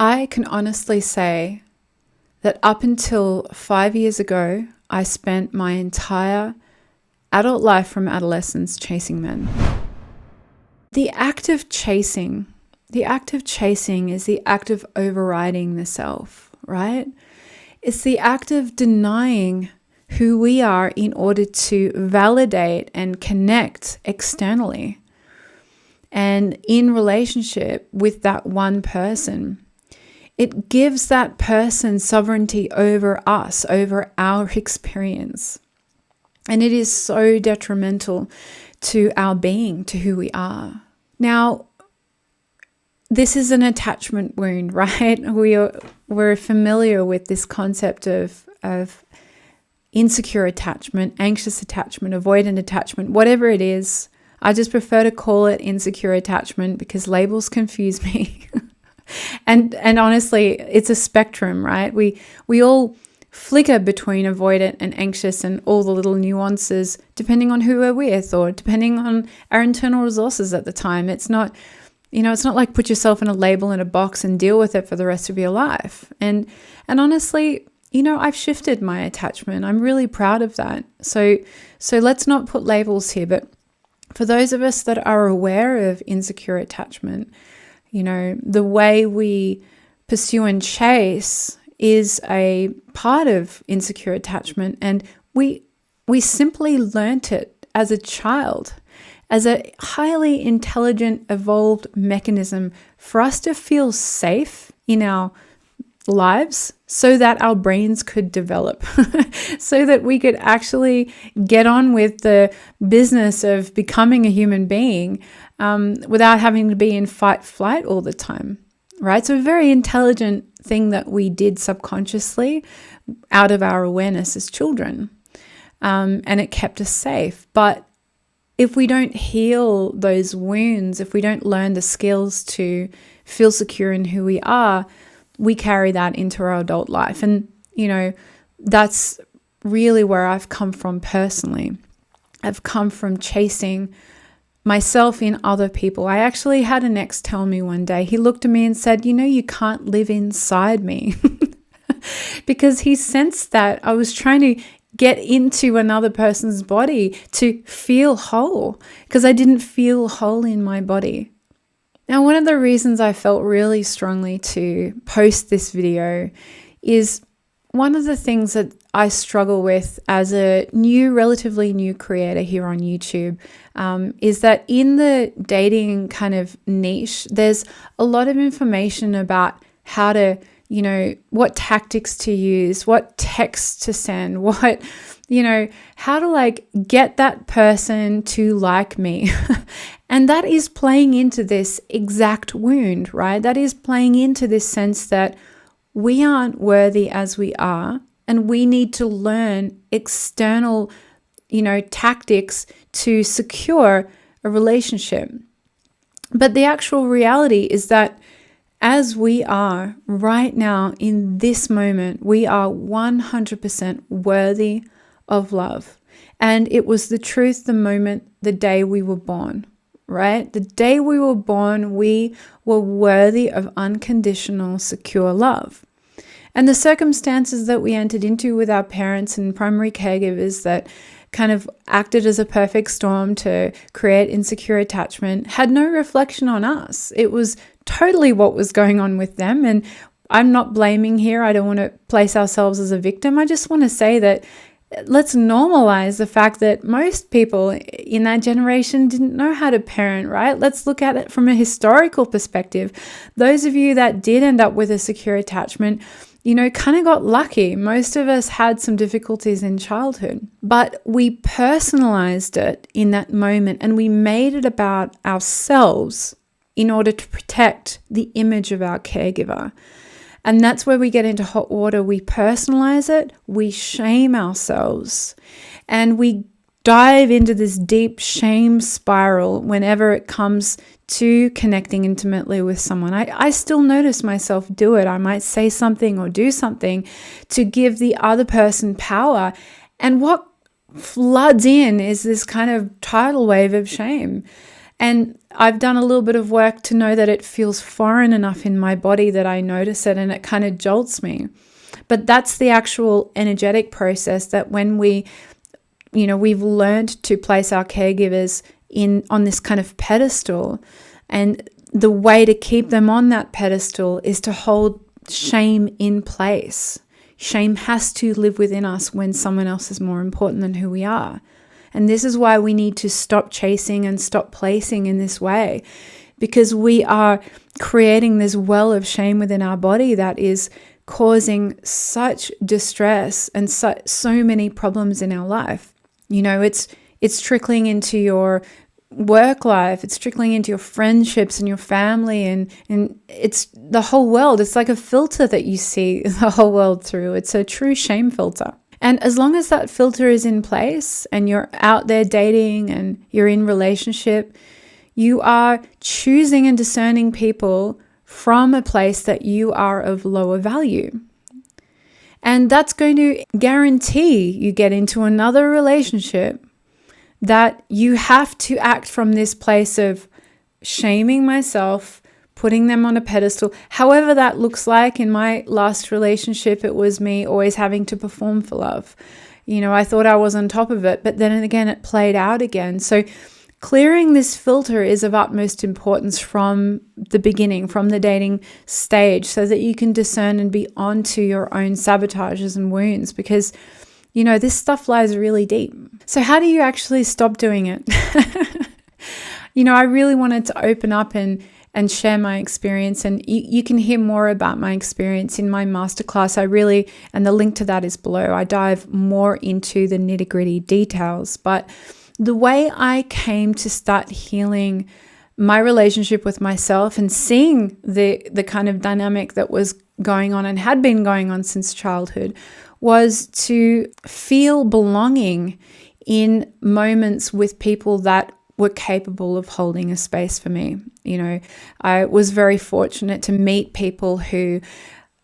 I can honestly say that up until 5 years ago, I spent my entire adult life from adolescence chasing men. The act of chasing is the act of overriding the self, right? It's the act of denying who we are in order to validate and connect externally and in relationship with that one person. It gives that person sovereignty over us, over our experience. And it is so detrimental to our being, to who we are. Now, this is an attachment wound, right? We're familiar with this concept of insecure attachment, anxious attachment, avoidant attachment, whatever it is. I just prefer to call it insecure attachment because labels confuse me. And honestly, it's a spectrum, right? We all flicker between avoidant and anxious and all the little nuances depending on who we're with or depending on our internal resources at the time. It's not, it's not like put yourself in a label in a box and deal with it for the rest of your life. And honestly, I've shifted my attachment. I'm really proud of that. So let's not put labels here. But for those of us that are aware of insecure attachment, the way we pursue and chase is a part of insecure attachment. And we simply learnt it as a child, as a highly intelligent, evolved mechanism for us to feel safe in our lives so that our brains could develop, so that we could actually get on with the business of becoming a human being without having to be in fight flight all the time, right? So a very intelligent thing that we did subconsciously out of our awareness as children, and it kept us safe. But if we don't heal those wounds, if we don't learn the skills to feel secure in who we are, we carry that into our adult life. And, that's really where I've come from personally. I've come from chasing myself in other people. I actually had an ex tell me one day, he looked at me and said, you can't live inside me. Because he sensed that I was trying to get into another person's body to feel whole, because I didn't feel whole in my body. Now, one of the reasons I felt really strongly to post this video is one of the things that I struggle with as a relatively new creator here on YouTube is that in the dating kind of niche, there's a lot of information about how to, what tactics to use, what texts to send, what, how to get that person to like me. And that is playing into this exact wound, right? That is playing into this sense that we aren't worthy as we are, and we need to learn external, tactics to secure a relationship. But the actual reality is that as we are right now in this moment, we are 100% worthy of love. And it was the truth the day we were born, right? The day we were born, we were worthy of unconditional, secure love. And the circumstances that we entered into with our parents and primary caregivers that kind of acted as a perfect storm to create insecure attachment had no reflection on us. It was totally what was going on with them. And I'm not blaming here. I don't want to place ourselves as a victim. I just want to say that let's normalize the fact that most people in that generation didn't know how to parent, right? Let's look at it from a historical perspective. Those of you that did end up with a secure attachment, kind of got lucky. Most of us had some difficulties in childhood, but we personalized it in that moment and we made it about ourselves in order to protect the image of our caregiver. And that's where we get into hot water. We personalize it, we shame ourselves, and we dive into this deep shame spiral whenever it comes to connecting intimately with someone. I still notice myself do it. I might say something or do something to give the other person power. And what floods in is this kind of tidal wave of shame. And I've done a little bit of work to know that it feels foreign enough in my body that I notice it and it kind of jolts me. But that's the actual energetic process that when we've learned to place our caregivers on this kind of pedestal, and the way to keep them on that pedestal is to hold shame in place. Shame has to live within us when someone else is more important than who we are. And this is why we need to stop chasing and stop placing in this way, because we are creating this well of shame within our body that is causing such distress and so many problems in our life. It's trickling into your work life, it's trickling into your friendships and your family, and it's the whole world. It's like a filter that you see the whole world through. It's a true shame filter. And as long as that filter is in place and you're out there dating and you're in relationship, you are choosing and discerning people from a place that you are of lower value. And that's going to guarantee you get into another relationship that you have to act from this place of shaming myself, putting them on a pedestal. However that looks like. In my last relationship, it was me always having to perform for love. I thought I was on top of it, but then again, it played out again. So clearing this filter is of utmost importance from the beginning, from the dating stage, so that you can discern and be onto your own sabotages and wounds, because this stuff lies really deep. So how do you actually stop doing it? I really wanted to open up and share my experience, and you can hear more about my experience in my masterclass. And the link to that is below. I dive more into the nitty-gritty details, but the way I came to start healing my relationship with myself and seeing the kind of dynamic that was going on and had been going on since childhood was to feel belonging in moments with people that were capable of holding a space for me. I was very fortunate to meet people who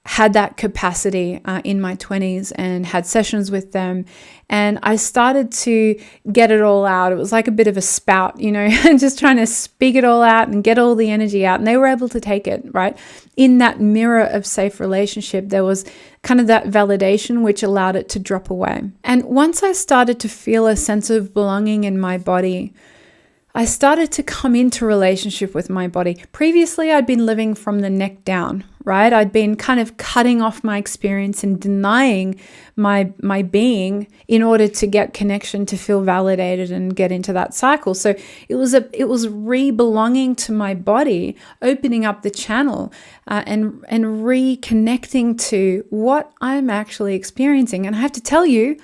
had that capacity in my 20s and had sessions with them. And I started to get it all out. It was like a bit of a spout, just trying to speak it all out and get all the energy out. And they were able to take it, right? In that mirror of safe relationship, there was kind of that validation which allowed it to drop away. And once I started to feel a sense of belonging in my body, I started to come into relationship with my body. Previously, I'd been living from the neck down, right? I'd been kind of cutting off my experience and denying my being in order to get connection, to feel validated and get into that cycle. So it was re-belonging to my body, opening up the channel and reconnecting to what I'm actually experiencing. And I have to tell you,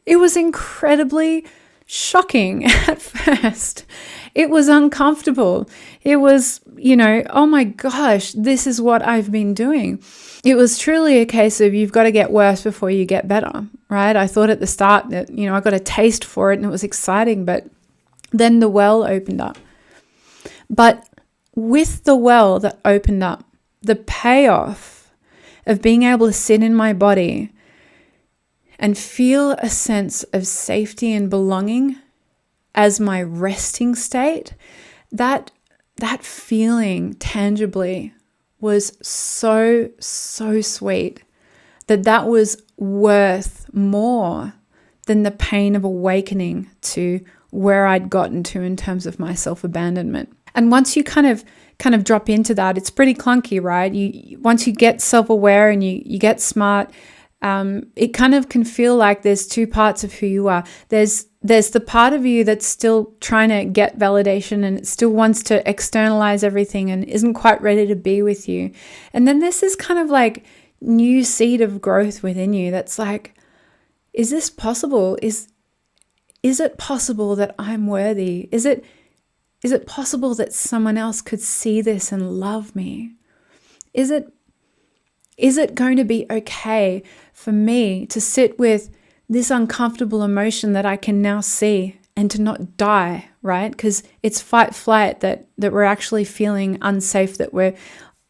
it was incredibly shocking at first. It was uncomfortable. It was, oh my gosh, this is what I've been doing. It was truly a case of you've got to get worse before you get better, right? I thought at the start that, I got a taste for it and it was exciting, but then the well opened up. But with the well that opened up, the payoff of being able to sit in my body and feel a sense of safety and belonging as my resting state, that feeling tangibly was so sweet that was worth more than the pain of awakening to where I'd gotten to in terms of my self-abandonment. And once you kind of drop into that, it's pretty clunky, right? Once you get self-aware and you get smart, it kind of can feel like there's two parts of who you are. There's the part of you that's still trying to get validation and it still wants to externalize everything and isn't quite ready to be with you. And then there's this kind of like new seed of growth within you that's like, is this possible? Is it possible that I'm worthy? Is it possible that someone else could see this and love me? Is it going to be okay for me to sit with this uncomfortable emotion that I can now see and to not die, right? Because it's fight, flight that we're actually feeling unsafe, that we're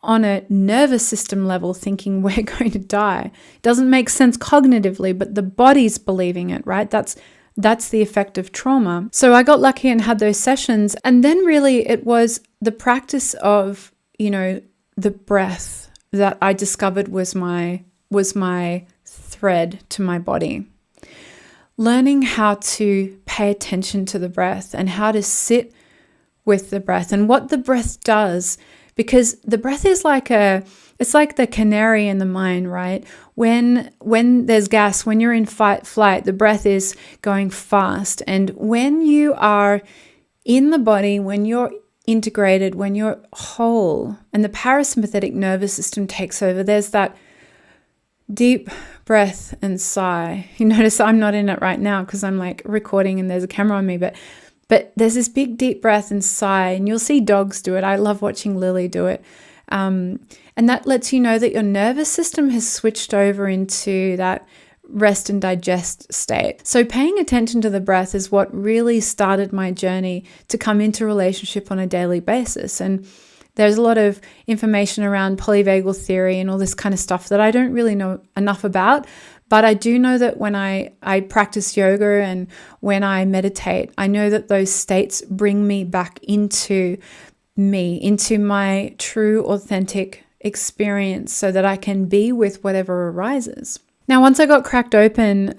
on a nervous system level thinking we're going to die. It doesn't make sense cognitively, but the body's believing it, right? That's That's the effect of trauma. So I got lucky and had those sessions. And then really it was the practice of, the breath that I discovered was my thread to my body. Learning how to pay attention to the breath and how to sit with the breath and what the breath does, because the breath is it's like the canary in the mine, right? When there's gas, when you're in fight, flight, the breath is going fast. And when you are in the body, when you're integrated, when you're whole and the parasympathetic nervous system takes over, there's that deep breath and sigh. You notice I'm not in it right now because I'm like recording and there's a camera on me, but there's this big deep breath and sigh, and you'll see dogs do it. I love watching Lily do it. And that lets you know that your nervous system has switched over into that rest and digest state. So paying attention to the breath is what really started my journey to come into relationship on a daily basis. And there's a lot of information around polyvagal theory and all this kind of stuff that I don't really know enough about. But I do know that when I practice yoga and when I meditate, I know that those states bring me back into me, into my true, authentic experience so that I can be with whatever arises. Now, once I got cracked open,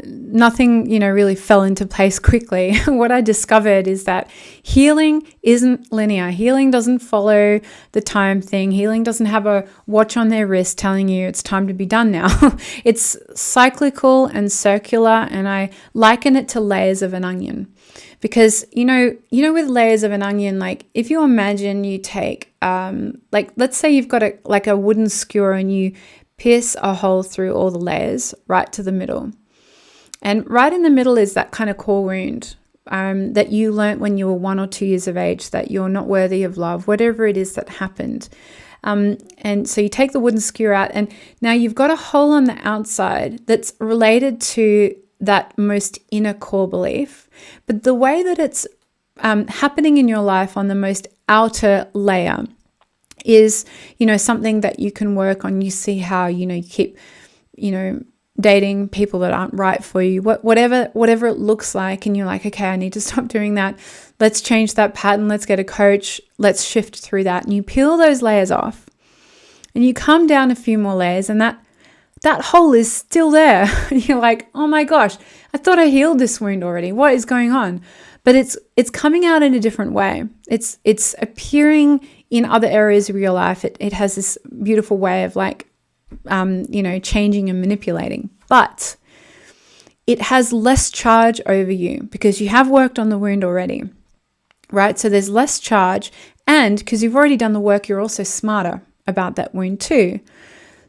nothing, really fell into place quickly. What I discovered is that healing isn't linear. Healing doesn't follow the time thing. Healing doesn't have a watch on their wrist telling you it's time to be done now. It's cyclical and circular, and I liken it to layers of an onion. Because, with layers of an onion, like if you imagine you take, let's say you've got a wooden skewer and you pierce a hole through all the layers right to the middle. And right in the middle is that kind of core wound that you learnt when you were 1 or 2 years of age, that you're not worthy of love, whatever it is that happened. And so you take the wooden skewer out, and now you've got a hole on the outside that's related to that most inner core belief. But the way that it's happening in your life on the most outer layer is, something that you can work on. You see how, you keep, dating people that aren't right for you, whatever it looks like. And you're like, okay, I need to stop doing that. Let's change that pattern. Let's get a coach. Let's shift through that. And you peel those layers off and you come down a few more layers, and that hole is still there. And you're like, oh my gosh, I thought I healed this wound already. What is going on? But it's coming out in a different way. It's appearing in other areas of your life. It has this beautiful way of changing and manipulating. But it has less charge over you because you have worked on the wound already, right? So there's less charge, and because you've already done the work, you're also smarter about that wound too.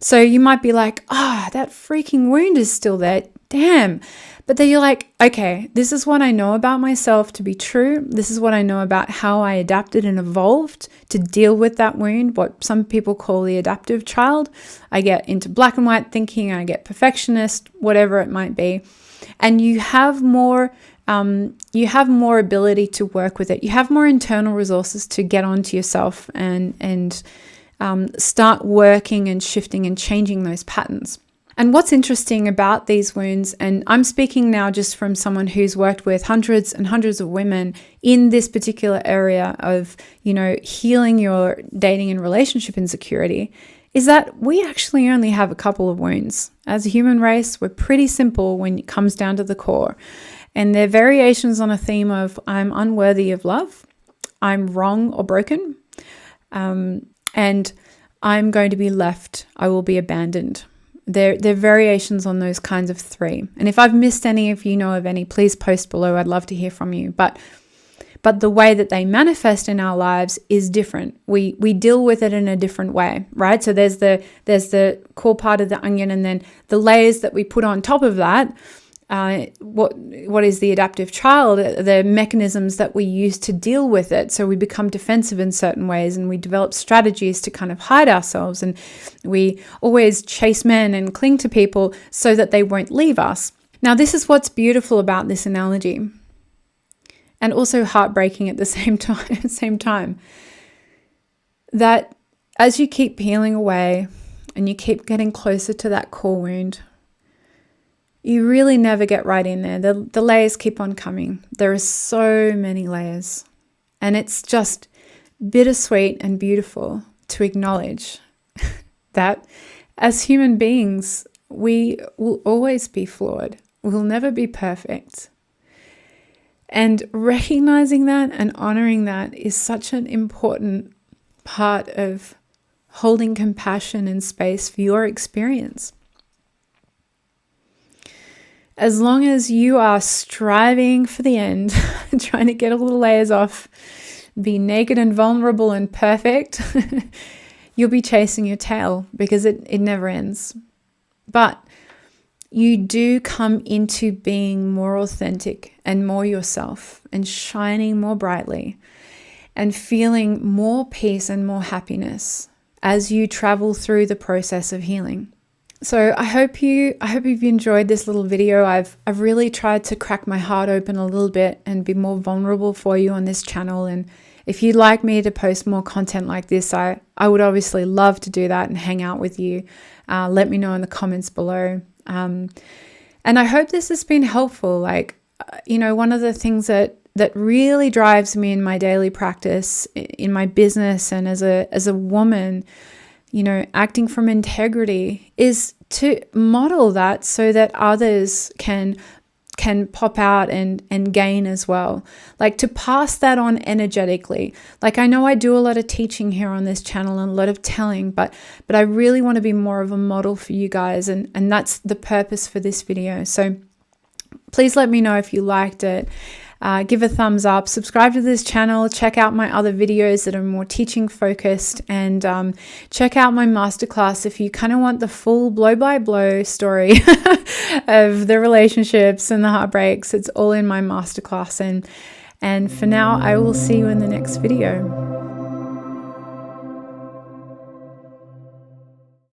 So you might be like, that freaking wound is still there. Damn. But then you're like, okay, this is what I know about myself to be true. This is what I know about how I adapted and evolved to deal with that wound, what some people call the adaptive child. I get into black and white thinking, I get perfectionist, whatever it might be. And you have more ability to work with it. You have more internal resources to get onto yourself and start working and shifting and changing those patterns. And what's interesting about these wounds, and I'm speaking now just from someone who's worked with hundreds and hundreds of women in this particular area of, healing your dating and relationship insecurity, is that we actually only have a couple of wounds. As a human race, we're pretty simple when it comes down to the core. And they're variations on a theme of I'm unworthy of love, I'm wrong or broken, and I'm going to be left, I will be abandoned. They're variations on those kinds of three. And if I've missed any, if you know of any, please post below. I'd love to hear from you. But the way that they manifest in our lives is different. We deal with it in a different way, right? So there's the core part of the onion, and then the layers that we put on top of that. What is the adaptive child, the mechanisms that we use to deal with it. So we become defensive in certain ways, and we develop strategies to kind of hide ourselves, and we always chase men and cling to people so that they won't leave us. Now, this is what's beautiful about this analogy, and also heartbreaking at the same time, that as you keep peeling away and you keep getting closer to that core wound, you really never get right in there. The layers keep on coming. There are so many layers. And it's just bittersweet and beautiful to acknowledge that as human beings, we will always be flawed. We'll never be perfect. And recognizing that and honoring that is such an important part of holding compassion and space for your experience. As long as you are striving for the end, trying to get all the layers off, be naked and vulnerable and perfect, you'll be chasing your tail because it never ends. But you do come into being more authentic and more yourself and shining more brightly and feeling more peace and more happiness as you travel through the process of healing. So I hope you've enjoyed this little video. I've really tried to crack my heart open a little bit and be more vulnerable for you on this channel. And if you'd like me to post more content like this, I would obviously love to do that and hang out with you. Let me know in the comments below. And I hope this has been helpful. One of the things that really drives me in my daily practice, in my business, and as a woman, acting from integrity, is to model that so that others can pop out and gain as well. To pass that on energetically. I know I do a lot of teaching here on this channel and a lot of telling, but I really want to be more of a model for you guys, and that's the purpose for this video. So please let me know if you liked it. Give a thumbs up, subscribe to this channel, check out my other videos that are more teaching focused, and check out my masterclass if you kind of want the full blow-by-blow story of the relationships and the heartbreaks. It's all in my masterclass. And for now, I will see you in the next video.